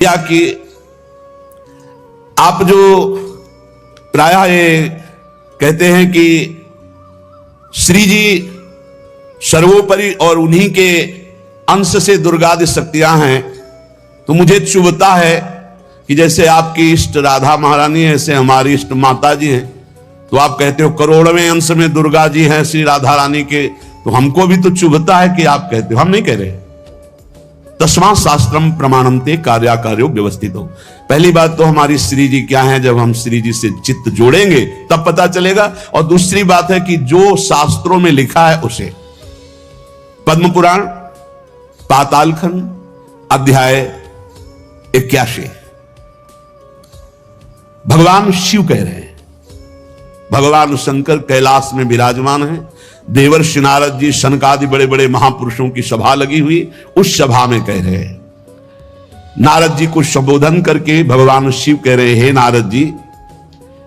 या कि आप जो प्रायः ये कहते हैं कि श्री जी सर्वोपरि और उन्हीं के अंश से दुर्गादि शक्तियां हैं, तो मुझे चुभता है कि जैसे आपकी इष्ट राधा महारानी है, ऐसे हमारी इष्ट माता जी हैं, तो आप कहते हो करोड़वें अंश में दुर्गा जी हैं श्री राधा रानी के, तो हमको भी तो चुभता है कि आप कहते हो, हम नहीं कह रहे। तस्मात् शास्त्रम प्रमाणन्ते कार्याकार्यो व्यवस्थितो। पहली बात तो हमारी श्री जी क्या है, जब हम श्री जी से चित्त जोड़ेंगे तब पता चलेगा। और दूसरी बात है कि जो शास्त्रों में लिखा है उसे, पद्म पुराण पातालखंड अध्याय 81, भगवान शिव कह रहे हैं, भगवान शंकर कैलाश में विराजमान है, देवर्षि नारद जी शनकादि बड़े बड़े महापुरुषों की सभा लगी हुई, उस सभा में कह रहे हैं, नारद जी को संबोधन करके भगवान शिव कह रहे हैं, हे नारद जी,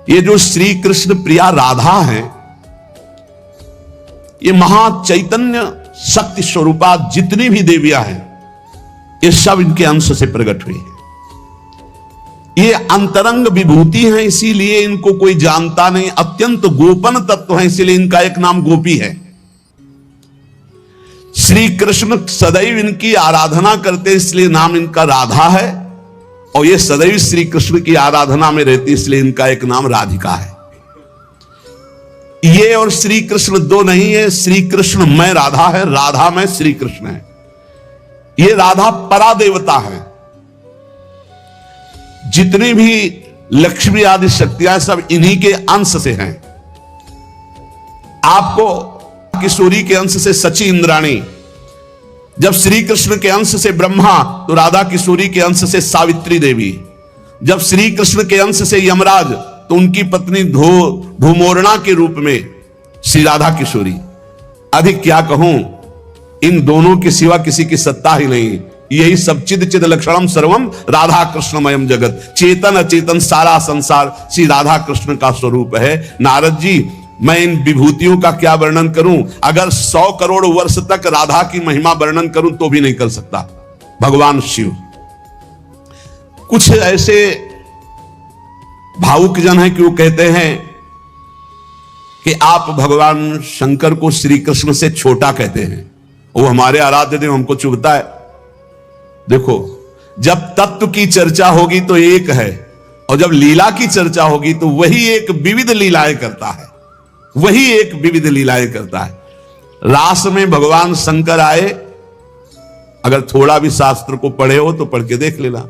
ये जो श्री कृष्ण प्रिया राधा है, ये महाचैतन्य शक्ति स्वरूपा जितनी भी देवियां हैं, ये सब इनके अंश से प्रकट हुई है। ये अंतरंग विभूति हैं, इसीलिए इनको कोई जानता नहीं, अत्यंत गोपन तत्व है, इसीलिए इनका एक नाम गोपी है। श्री कृष्ण सदैव इनकी आराधना करते, इसलिए नाम इनका राधा है, और ये सदैव श्री कृष्ण की आराधना में रहती, इसलिए इनका एक नाम राधिका है। ये और श्री कृष्ण दो नहीं है, श्री कृष्ण में राधा है, राधा में श्री कृष्ण है। ये राधा परादेवता है। जितनी भी लक्ष्मी आदि शक्तियां सब इन्हीं के अंश से हैं। आपको किशोरी के अंश से सची इंद्राणी, जब श्री कृष्ण के अंश से ब्रह्मा, तो राधा किशोरी के अंश से सावित्री देवी, जब श्री कृष्ण के अंश से यमराज, तो उनकी पत्नी धूमोरणा के रूप में श्री राधा किशोरी। अधिक क्या कहूं, इन दोनों के सिवा किसी की सत्ता ही नहीं। यही सब चिद चिद लक्षणम सर्वम राधा कृष्णमयम जगत, चेतन अचेतन सारा संसार श्री राधा कृष्ण का स्वरूप है। नारद जी, मैं इन विभूतियों का क्या वर्णन करूं, अगर 100 करोड़ वर्ष तक राधा की महिमा वर्णन करूं तो भी नहीं कर सकता। भगवान शिव कुछ ऐसे भावुक जन हैं कि वो कहते हैं कि आप भगवान शंकर को श्री कृष्ण से छोटा कहते हैं, वो हमारे आराध्य देव, हमको चुभता है। देखो, जब तत्व की चर्चा होगी तो एक है, और जब लीला की चर्चा होगी तो वही एक विविध लीलाएं करता है, वही एक विविध लीलाएं करता है। रास में भगवान शंकर आए, अगर थोड़ा भी शास्त्र को पढ़े हो तो पढ़ के देख लेना।